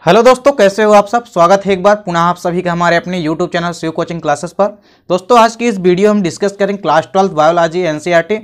Hello दोस्तों, कैसे हो आप सब। स्वागत है एक बार पुनः आप सभी का हमारे अपने YouTube channel Shiv coaching classes पर। दोस्तों आज की इस वीडियो हम डिस्कस करेंगे क्लास 12 बायोलॉजी एनसीईआरटी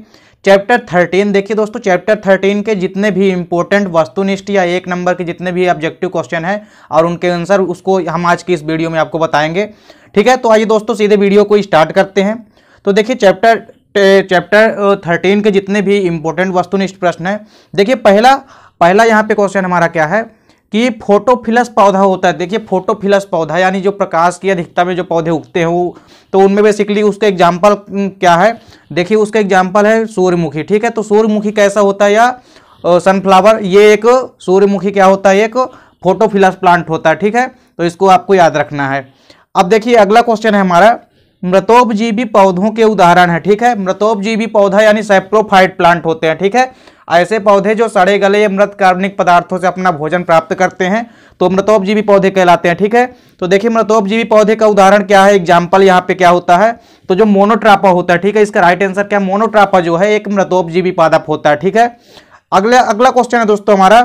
चैप्टर 13। देखिए दोस्तों, चैप्टर 13 के जितने भी इंपॉर्टेंट वस्तुनिष्ठ या एक नंबर के जितने भी ऑब्जेक्टिव क्वेश्चन है और उनके आंसर उसको हम आज की इस वीडियो में आपको बताएंगे। ठीक है, तो आइए दोस्तों सीधे वीडियो को स्टार्ट करते हैं। तो देखिए चैप्टर 13 के जितने भी इंपॉर्टेंट वस्तुनिष्ठ प्रश्न है। देखिए पहला यहाँ पे क्वेश्चन हमारा क्या है कि फोटोफिलस पौधा होता है। देखिए फोटोफिलस पौधा यानी जो प्रकाश की अधिकता में जो पौधे उगते हैं वो, तो उनमें बेसिकली उसका एग्जाम्पल क्या है। देखिए उसका एग्जाम्पल है सूर्यमुखी। ठीक है, तो सूर्यमुखी कैसा होता है या सनफ्लावर, ये एक सूर्यमुखी क्या होता है, एक फोटोफिलस प्लांट होता है। ठीक है, तो इसको आपको याद रखना है। अब देखिए अगला क्वेश्चन है हमारा, मृतोपजीवी पौधों के उदाहरण है। ठीक है, मृतोपजीवी पौधा यानी सैप्रोफाइट प्लांट होते हैं। ठीक है, ऐसे पौधे जो सड़े गले या मृत कार्बनिक पदार्थों से अपना भोजन प्राप्त करते हैं तो मृतोपजीवी पौधे कहलाते हैं। ठीक है, तो देखिए मृतोपजीवी पौधे का उदाहरण क्या है, एग्जाम्पल यहाँ पे क्या होता है, तो जो मोनोट्रापा होता है। ठीक है, इसका राइट आंसर क्या, मोनोट्रापा जो है एक मृतोपजीवी पादप होता है। ठीक है, अगला क्वेश्चन है दोस्तों हमारा,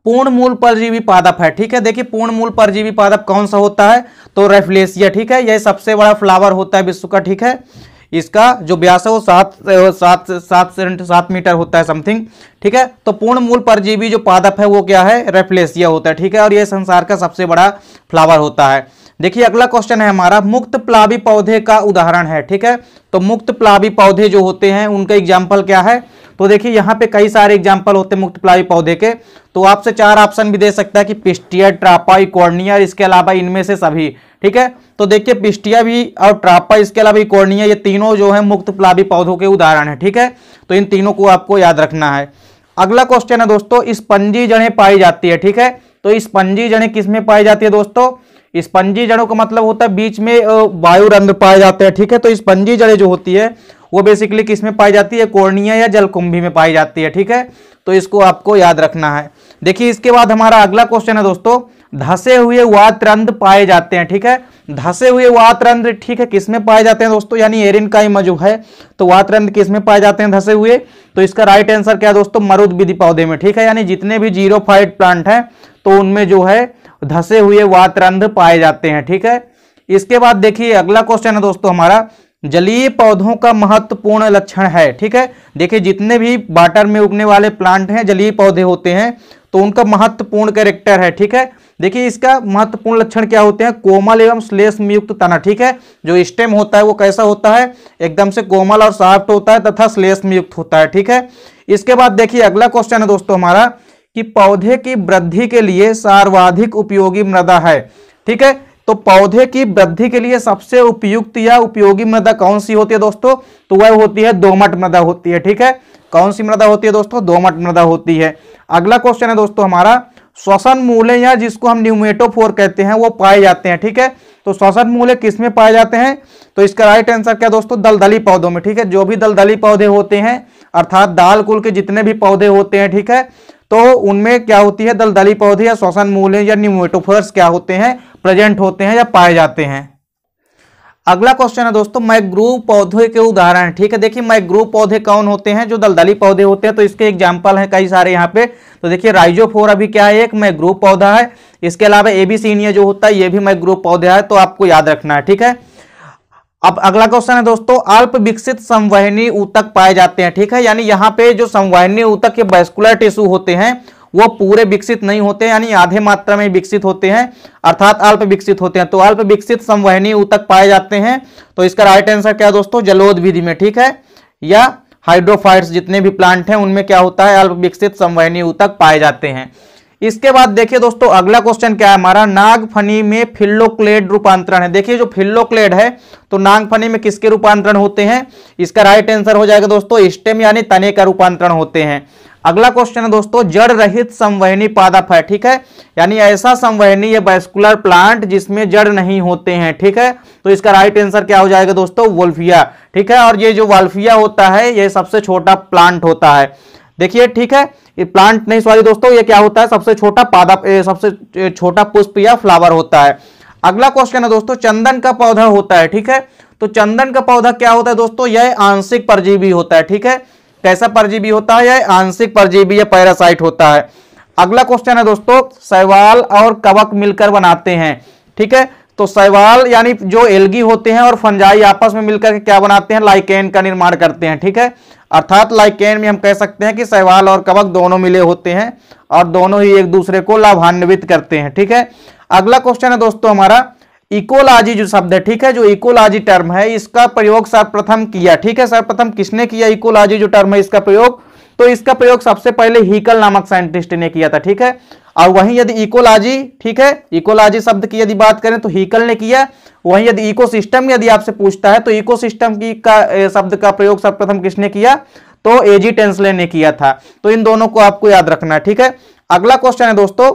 पूर्ण मूल परजीवी पादप है। ठीक है, देखिए पूर्ण मूल परजीवी पादप कौन सा होता है, तो रेफ्लेसिया। ठीक है, यह सबसे बड़ा फ्लावर होता है विश्व का। ठीक है, इसका जो व्यास है वो 7 मीटर होता है समथिंग। ठीक है, तो पूर्ण मूल परजीवी जो पादप है वो क्या है, रेफ्लेसिया होता है। ठीक है, और ये संसार का सबसे बड़ा फ्लावर होता है। देखिए अगला क्वेश्चन है हमारा, मुक्त प्लावी पौधे का उदाहरण है। ठीक है, तो मुक्त प्लावी पौधे जो होते हैं उनका एग्जाम्पल क्या है, तो देखिए यहाँ पे कई सारे एग्जाम्पल होते हैं मुक्त प्लावी पौधे के, तो आपसे 4 ऑप्शन भी दे सकता है कि पिस्टिया, ट्रापा, इकॉर्निया, इसके अलावा इनमें से सभी। ठीक है, तो देखिए पिस्टिया भी और ट्रापा, इसके अलावा इकॉर्निया, ये तीनों जो है मुक्त प्लावी पौधों के उदाहरण है। ठीक है, तो इन तीनों को आपको याद रखना है। अगला क्वेश्चन है दोस्तों, स्पंजी जड़ें पाई जाती है। ठीक है, तो स्पंजी जड़ें किसमें पाई जाती है दोस्तों, स्पंजी जड़ों का मतलब होता है बीच में वायुरंध्र पाए जाते हैं। ठीक है, तो स्पंजी जड़ें जो होती है वो बेसिकली किस में पाई जाती है, कॉर्निया या जलकुंभी में पाई जाती है। ठीक है, तो इसको आपको याद रखना है। देखिए इसके बाद हमारा अगला क्वेश्चन है दोस्तों, धसे हुए वातरंध्र पाए जाते हैं। ठीक है, धसे हुए वातरंध्र, ठीक है, किसमें पाए जाते हैं दोस्तों, यानी एरिनकाइमा जो है, तो वातरंध्र किसमें पाए जाते हैं, धसे हुए, तो इसका राइट आंसर क्या है दोस्तों, मरुद्भिदी पौधे में। ठीक है, यानी जितने भी जीरोफाइट प्लांट हैं तो उनमें जो है धसे हुए वातरंध्र पाए जाते हैं। ठीक है, इसके बाद देखिए अगला क्वेश्चन है दोस्तों हमारा, जलीय पौधों का महत्वपूर्ण लक्षण है। ठीक है, देखिए जितने भी वाटर में उगने वाले प्लांट हैं, जलीय पौधे होते हैं, तो उनका महत्वपूर्ण कैरेक्टर है। ठीक है, देखिए इसका महत्वपूर्ण लक्षण क्या होते हैं, कोमल एवं श्लेष्म युक्त तना। ठीक है, जो स्टेम होता है वो कैसा होता है, एकदम से कोमल और सॉफ्ट होता है तथा श्लेष्म युक्त होता है। ठीक है, इसके बाद देखिए अगला क्वेश्चन है दोस्तों हमारा कि पौधे की वृद्धि के लिए सर्वाधिक उपयोगी मृदा है। ठीक है, तो पौधे की वृद्धि के लिए सबसे उपयुक्त या उपयोगी मृदा कौन सी होती है दोस्तों, तो वह होती है दोमट मृदा होती है। ठीक है, कौन सी मृदा होती है दोस्तों, दोमट मृदा होती है। अगला क्वेश्चन है दोस्तों हमारा, श्वसन मूले या जिसको हम न्यूमेटोफोर कहते हैं वो पाए जाते हैं। ठीक है, तो श्वसन मूले किसमें पाए जाते हैं, तो इसका राइट आंसर क्या दोस्तों, दलदली पौधों में। ठीक है, जो भी दलदली पौधे होते हैं अर्थात दाल कुल के जितने भी पौधे होते हैं, ठीक है, तो उनमें क्या होती है, दलदली पौधे या श्वसन मूले या न्यूमेटोफोर्स क्या होते हैं, प्रेजेंट होते हैं या पाए जाते हैं। अगला क्वेश्चन है दोस्तों, मैंग्रोव पौधे के उदाहरण। ठीक है, देखिए मैंग्रोव पौधे कौन होते हैं, जो दलदली पौधे होते हैं, तो इसके एग्जांपल हैं कई सारे यहाँ पे। तो देखिए राइजोफोरा भी क्या है, एक मैंग्रोव पौधा है। इसके अलावा एबीसीनिया जो होता है ये भी मैंग्रोव पौधा है, तो आपको याद रखना है। ठीक है, अब अगला क्वेश्चन है दोस्तों, अल्प विकसित संवहनी ऊतक पाए जाते हैं। ठीक है, यानी यहाँ पे जो संवहनी ऊतक के वैस्कुलर टिश्यू होते हैं वो पूरे विकसित नहीं होते, यानी आधे मात्रा में विकसित होते हैं, अर्थात अल्प विकसित होते हैं। तो अल्प विकसित संवहनी ऊतक पाए जाते हैं, तो इसका राइट आंसर क्या है दोस्तों, जलोदविधि में। ठीक है, या हाइड्रोफाइट्स जितने भी प्लांट हैं उनमें क्या होता है, अल्प विकसित संवहनी ऊतक पाए जाते हैं। इसके बाद देखिए दोस्तों अगला क्वेश्चन क्या है हमारा, नागफनी में फिल्लोक्लेड रूपांतरण है। देखिए जो फिल्लोक्लेड है तो नागफनी में किसके रूपांतरण होते हैं, इसका राइट आंसर हो जाएगा दोस्तों स्टेम यानी तने का रूपांतरण होते हैं। अगला क्वेश्चन है दोस्तों, जड़ रहित संवहनी पादप है। ठीक है, यानी ऐसा संवहनी या वैस्कुलर प्लांट जिसमें जड़ नहीं होते हैं। ठीक है, तो इसका राइट आंसर क्या हो जाएगा दोस्तों, वोल्फिया। ठीक है, और ये जो वोल्फिया होता है ये सबसे छोटा प्लांट होता है। देखिए ठीक है, ये प्लांट नहीं सॉरी दोस्तों, ये क्या होता है, सबसे छोटा पादप, सबसे छोटा पुष्प या फ्लावर होता है। अगला क्वेश्चन है दोस्तों, चंदन का पौधा होता है। ठीक है, तो चंदन का पौधा क्या होता है दोस्तों, यह आंशिक परजीवी होता है। ठीक है, कैसा परजीवी होता है, यह आंशिक परजीवी या पैरासाइट होता है। अगला क्वेश्चन है दोस्तों, शैवाल और कवक मिलकर बनाते हैं, ठीक है। तो शैवाल यानी जो एल्गी होते हैं और फंजाई आपस में मिलकर के क्या बनाते हैं, लाइकेन का निर्माण करते हैं, ठीक है। अर्थात लाइकेन में हम कह सकते हैं कि शैवाल और कवक दोनों मिले होते हैं और दोनों ही एक दूसरे को लाभान्वित करते हैं, ठीक है। अगला क्वेश्चन है दोस्तों हमारा, इकोलॉजी जो शब्द है, ठीक है, जो इकोलॉजी टर्म है इसका प्रयोग सर्वप्रथम किया, ठीक है, सर्वप्रथम किसने किया इकोलॉजी जो टर्म है इसका प्रयोग, तो इसका प्रयोग सबसे पहले हीकल नामक साइंटिस्ट ने किया था, ठीक है। और वहीं यदि इकोलॉजी, ठीक है, इकोलॉजी शब्द की यदि बात करें तो हीकल ने किया। वहीं यदि इकोसिस्टम यदि आपसे पूछता है तो इकोसिस्टम की का शब्द का प्रयोग सर्वप्रथम किसने किया, तो एजी टेंसले ने किया था। तो इन दोनों को आपको याद रखना है, ठीक है। अगला क्वेश्चन है दोस्तों,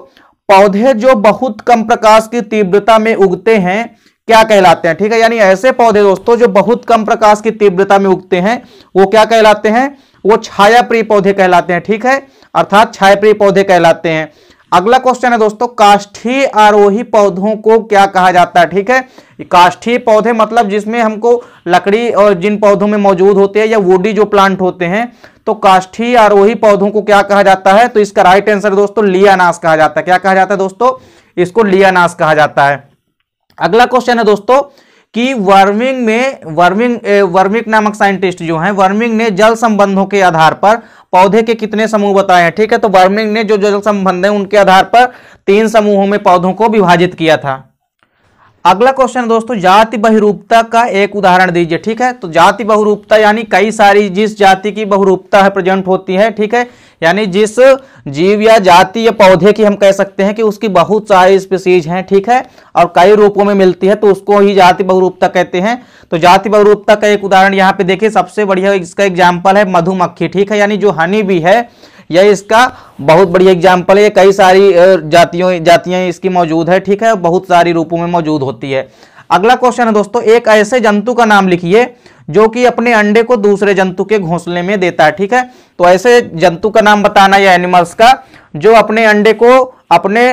पौधे जो बहुत कम प्रकाश की तीव्रता में उगते हैं क्या कहलाते हैं, ठीक है। यानी ऐसे पौधे दोस्तों जो बहुत कम प्रकाश की तीव्रता में उगते हैं वो क्या कहलाते हैं, वो छायाप्रिय पौधे कहलाते हैं, ठीक है, अर्थात छायाप्रिय पौधे कहलाते हैं। अगला क्वेश्चन है दोस्तों, काष्ठीय आरोही पौधों को क्या कहा जाता है, ठीक है। काष्ठीय पौधे मतलब जिसमें हमको लकड़ी और जिन पौधों में मौजूद होते हैं या वुडी जो प्लांट होते हैं, तो काष्ठीय आरोही पौधों को क्या कहा जाता है, तो इसका राइट आंसर दोस्तों लियानास कहा जाता है। क्या कहा जाता है दोस्तों, इसको लियानास कहा जाता है। अगला क्वेश्चन है दोस्तों कि वर्मिंग नामक साइंटिस्ट जो हैं, वर्मिंग ने जल संबंधों के आधार पर पौधे के कितने समूह बताए हैं, ठीक है। तो वर्मिंग ने जो जल संबंध है उनके आधार पर 3 समूहों में पौधों को विभाजित किया था। अगला क्वेश्चन दोस्तों, जाति बहुरूपता का एक उदाहरण दीजिए, ठीक है। तो जाति बहुरूपता यानी कई सारी जिस जाति की बहुरूपता है प्रेजेंट होती है, ठीक है, यानी जिस जीव या जाति या पौधे की हम कह सकते हैं कि उसकी बहुत सारी स्पीसीज हैं, ठीक है, और कई रूपों में मिलती है, तो उसको ही जाति बहुरूपता कहते हैं। तो जाति बहुरूपता का एक उदाहरण यहाँ पे देखिए, सबसे बढ़िया इसका एग्जाम्पल है मधुमक्खी, ठीक है, यानी जो हनी बी है यह इसका बहुत बढ़िया एग्जाम्पल है। कई सारी जातियां इसकी मौजूद है, ठीक है, बहुत सारी रूपों में मौजूद होती है। अगला क्वेश्चन है दोस्तों, एक ऐसे जंतु का नाम लिखिए जो कि अपने अंडे को दूसरे जंतु के घोंसले में देता है, ठीक है। तो ऐसे जंतु का नाम बताना या एनिमल्स का जो अपने अंडे को अपने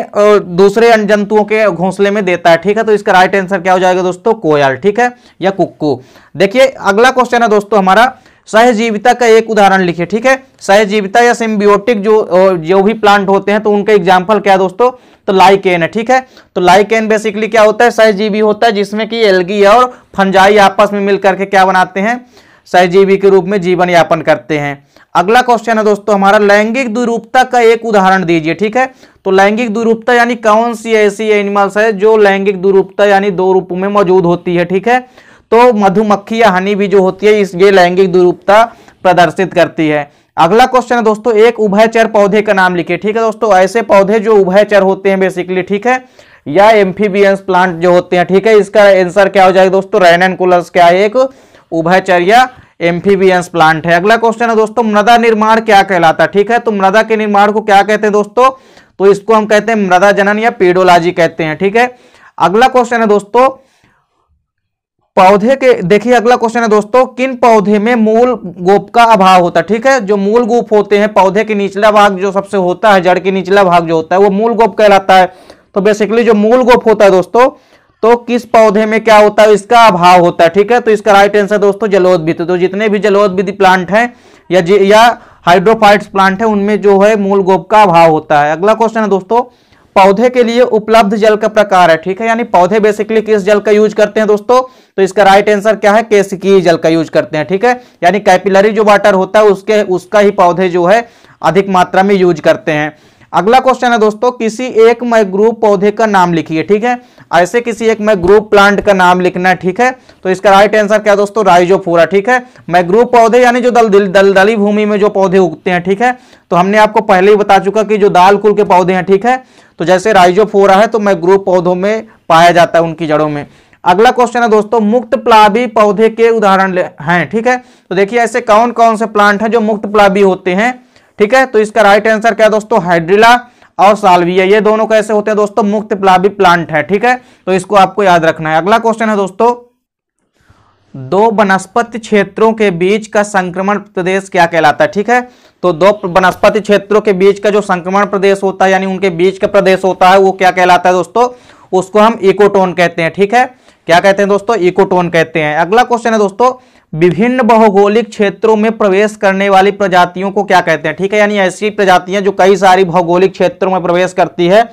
दूसरे जंतुओं के घोंसले में देता है, ठीक है। तो इसका राइट आंसर क्या हो जाएगा दोस्तों, कोयल, ठीक है, या कुक्कू। देखिए अगला क्वेश्चन है दोस्तों हमारा, सहजीविता का एक उदाहरण लिखिए, ठीक है। सहजीविता या सिम्बियोटिक जो भी प्लांट होते हैं तो उनका एग्जाम्पल क्या है दोस्तों, तो लाइकेन है, ठीक है। तो लाइकेन बेसिकली क्या होता है, सहजीवी होता है जिसमें कि एल्गी और फंजाई आपस में मिलकर के क्या बनाते हैं, सहजीवी के रूप में जीवन यापन करते हैं। अगला क्वेश्चन है दोस्तों हमारा, लैंगिक द्विरूपता का एक उदाहरण दीजिए, ठीक है। तो लैंगिक द्विरूपता यानी कौन सी ऐसी एनिमल्स है जो लैंगिक द्विरूपता यानी 2 रूपों में मौजूद होती है, ठीक है। तो मधुमक्खी या हनी भी जो होती है ये लैंगिक द्विरूपता प्रदर्शित करती है। अगला क्वेश्चन है दोस्तों, एक उभयचर पौधे का नाम लिखिए, ठीक है दोस्तों। ऐसे पौधे जो उभयचर होते हैं बेसिकली, ठीक है, या एम्फीबियंस प्लांट जो होते हैं, ठीक है, इसका आंसर क्या हो जाएगा दोस्तों, रैननकुलस क्या है, एक उभयचर या एम्फीबियंस प्लांट है। अगला क्वेश्चन है दोस्तों, मृदा निर्माण क्या कहलाता है, ठीक है। तो मृदा के निर्माण को क्या कहते हैं दोस्तों, तो इसको हम कहते हैं मृदा जनन या पेडोलॉजी कहते हैं, ठीक है। अगला क्वेश्चन है दोस्तों, पौधे के देखिए अगला क्वेश्चन है दोस्तों, किन पौधे में मूल गोप का अभाव होता है, ठीक है। जो मूल गोप होते हैं पौधे के निचला भाग जो सबसे होता है, जड़ के निचला भाग जो होता है वो मूल गोप कहलाता है। तो बेसिकली जो मूल गोप होता है दोस्तों, तो किस पौधे में क्या होता है, इसका अभाव होता है, ठीक है। तो इसका राइट आंसर दोस्तों जलोदविद। तो जितने भी जलोदविद प्लांट हैं या हाइड्रोफाइट्स प्लांट है उनमें जो है मूल गोप का अभाव होता है। अगला क्वेश्चन है दोस्तों, पौधे के लिए उपलब्ध जल का प्रकार है, ठीक है, यानी पौधे बेसिकली किस जल का यूज करते हैं दोस्तों, तो इसका राइट आंसर क्या है, केशिकीय जल का यूज करते हैं, ठीक है, यानी कैपिलरी जो वाटर होता है उसका ही पौधे जो है अधिक मात्रा में यूज करते हैं। अगला क्वेश्चन है दोस्तों, किसी एक मैग्रूव पौधे का नाम लिखिए, ठीक है। ऐसे किसी एक मैग्रूव प्लांट का नाम लिखना है, ठीक है। तो इसका राइट आंसर क्या दोस्तों, राइजोफोरा, ठीक है। मैग्रूव पौधे यानी जो दलदली भूमि में जो पौधे उगते हैं, ठीक है। तो हमने आपको पहले ही बता चुका कि जो दाल कुल के पौधे हैं, ठीक है, तो जैसे राइजोफोरा है तो मैग्रूव पौधों में पाया जाता है उनकी जड़ों में। अगला क्वेश्चन है दोस्तों, मुक्त प्लावी पौधे के उदाहरण हैं, ठीक है। तो देखिए ऐसे कौन कौन से प्लांट हैं जो मुक्त प्लावी होते हैं, ठीक है। तो इसका राइट आंसर क्या दोस्तों, हाइड्रिला और साल्विया, ये दोनों कैसे होते हैं दोस्तों, मुक्त प्लावी प्लांट है, ठीक है। तो इसको आपको याद रखना है। अगला क्वेश्चन है दोस्तों, 2 वनस्पति क्षेत्रों के बीच का संक्रमण प्रदेश क्या कहलाता है, ठीक है। तो 2 वनस्पति क्षेत्रों के बीच का जो संक्रमण प्रदेश होता है यानी उनके बीच का प्रदेश होता है वो क्या कहलाता है दोस्तों, उसको हम इकोटोन कहते हैं, ठीक है। क्या कहते हैं दोस्तों, इकोटोन कहते हैं। अगला क्वेश्चन है दोस्तों, विभिन्न भौगोलिक क्षेत्रों में प्रवेश करने वाली प्रजातियों को क्या कहते हैं, ठीक है। यानी ऐसी प्रजातियां जो कई सारी भौगोलिक क्षेत्रों में प्रवेश करती है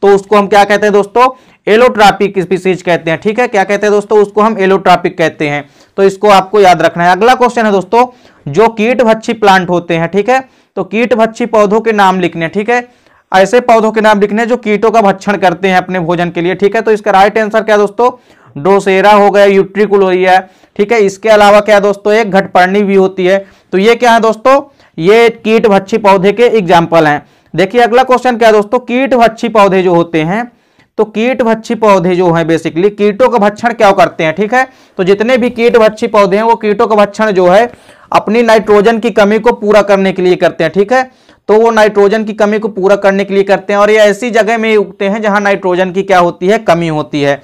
तो उसको हम क्या कहते हैं दोस्तों, एलोट्रॉपिक स्पीसीज कहते हैं, ठीक है। क्या कहते हैं दोस्तों, उसको हम एलोट्रॉपिक कहते हैं। तो इसको आपको याद रखना है। अगला क्वेश्चन है दोस्तों, जो कीट भक्षी प्लांट होते हैं, ठीक है, तो कीट भक्षी पौधों के नाम लिखने, ठीक है, ऐसे पौधों के नाम लिखने जो कीटों का भक्षण करते हैं अपने भोजन के लिए, ठीक है। तो इसका राइट आंसर क्या दोस्तों, ड्रोसेरा हो गया, यूट्रिकुलोरिया, ठीक है। इसके अलावा क्या दोस्तों, एक घटपर्णी भी होती है। तो ये क्या है दोस्तों, ये कीट भक्षी पौधे के एग्जाम्पल हैं। देखिए अगला क्वेश्चन क्या है दोस्तों, कीट भक्षी पौधे जो होते हैं, तो कीट भक्षी पौधे जो हैं बेसिकली कीटों का भक्षण क्या करते हैं, ठीक है। तो जितने भी कीट भक्षी पौधे हैं वो कीटों का भक्षण जो है अपनी नाइट्रोजन की कमी को पूरा करने के लिए करते हैं, ठीक है। तो वो नाइट्रोजन की कमी को पूरा करने के लिए करते हैं और ये ऐसी जगह में उगते हैं जहां नाइट्रोजन की क्या होती है, कमी होती है।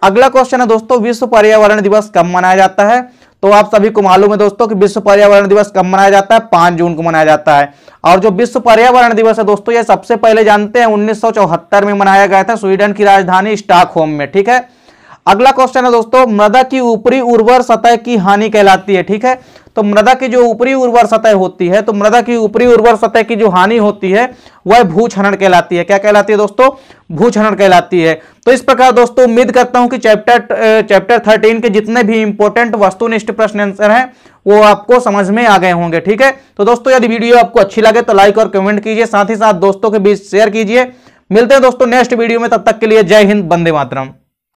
अगला क्वेश्चन है दोस्तों, विश्व पर्यावरण दिवस कब मनाया जाता है। तो आप सभी को मालूम है दोस्तों कि विश्व पर्यावरण दिवस कब मनाया जाता है, 5 जून को मनाया जाता है। और जो विश्व पर्यावरण दिवस है दोस्तों, ये सबसे पहले जानते हैं 1974 में मनाया गया था स्वीडन की राजधानी स्टॉकहोम में, ठीक है। अगला क्वेश्चन है दोस्तों, मृदा की ऊपरी उर्वर सतह की हानि कहलाती है, ठीक है। तो मृदा की जो ऊपरी उर्वर सतह होती है, तो मृदा की ऊपरी उर्वर सतह की जो हानि होती है वह भूक्षरण कहलाती है। क्या कहलाती है दोस्तों, भूक्षरण कहलाती है। तो इस प्रकार दोस्तों उम्मीद करता हूं कि चैप्टर 13 के जितने भी इंपॉर्टेंट वस्तुनिष्ठ प्रश्न आंसर हैं वो आपको समझ में आ गए होंगे, ठीक है। तो दोस्तों यदि वीडियो आपको अच्छी लगे तो लाइक और कमेंट कीजिए, साथ ही साथ दोस्तों के बीच शेयर कीजिए। मिलते हैं दोस्तों नेक्स्ट वीडियो में, तब तक के लिए जय हिंद, वंदे मातरम।